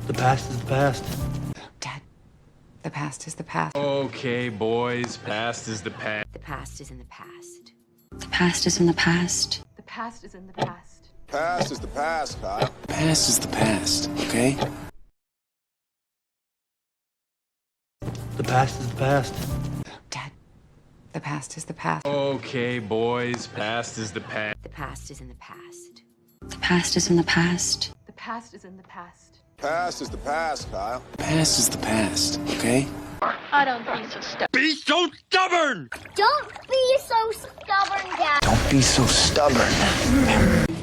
The past is the past. Dad, the past is the past. Okay, boys, past is the past. The past is in the past. The past is in the past. The past is in the past. Past is the past, Kyle. Past is the past, okay? The past is the past. Dad, the past is the past. Okay, boys, past is the past. The past is in the past. The past is in the past. The past is in the past. Past is the past, Kyle. Past is the past, okay? I don't be so stubborn. Be so stubborn! Don't be so stubborn, Dad. Don't be so stubborn.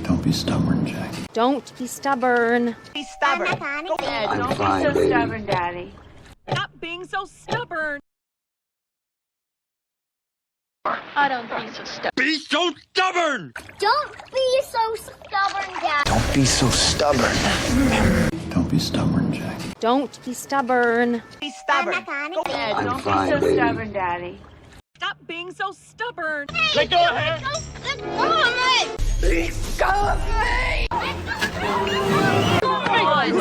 Don't be stubborn, Jack. Don't be stubborn. Be stubborn. I'm fine, baby. Stubborn, Daddy. Stop being so stubborn. I don't be so stubborn. Be so stubborn! Don't be so stubborn, Dad. Don't be so stubborn. Don't be stubborn, Jack. Don't be stubborn. Be stubborn. I'm Don't fine, be so baby. stubborn, Daddy. Stop being so stubborn. Let go of her! Let go of me! Let go of me! Let go of me!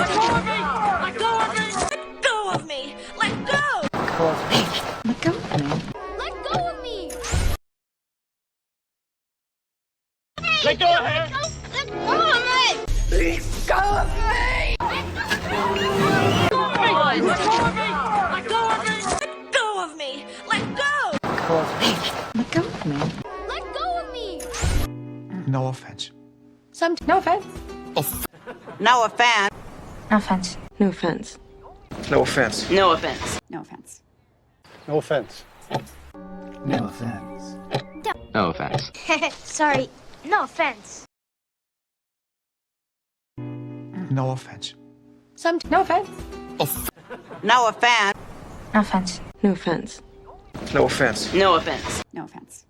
Let go of me! Let go of me! Let go of me! Let go! Let go of me. Let go of me! Let go of her! Let go of me! Let go of me! Let go of me! Let go of me! Let go of me! Let go of me! Let go! Let go of me. Let go of me! No offense. No offense. No offense. No offense. No offense. No offense. No offense. No offense. No offense. No offense. No offense. Sorry, no offense. No offense. No offense. No offense. No offense. No offense. No offense. No offense. No offense.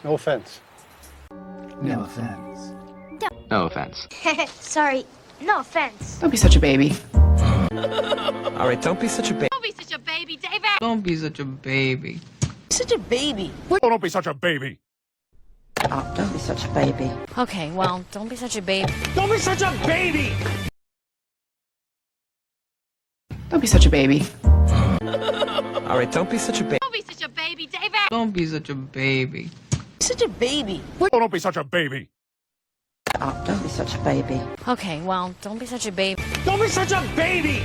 No offense. No offense. No offense. Sorry, no offense. Don't be such a baby. All right, don't be such a baby. Don't be such a baby, David. Don't be such a baby. Such a baby. Oh, don't be such a baby. Oh, don't be such a baby. Okay, well, don't be such a baby. Don't be such a baby! Don't be such a baby. All right, don't be such a baby. Don't be such a baby, David. Don't be such a baby. Such a baby. Oh, don't be such a baby. Oh, don't be such a baby. Okay, well, don't be such a baby. Don't be such a baby!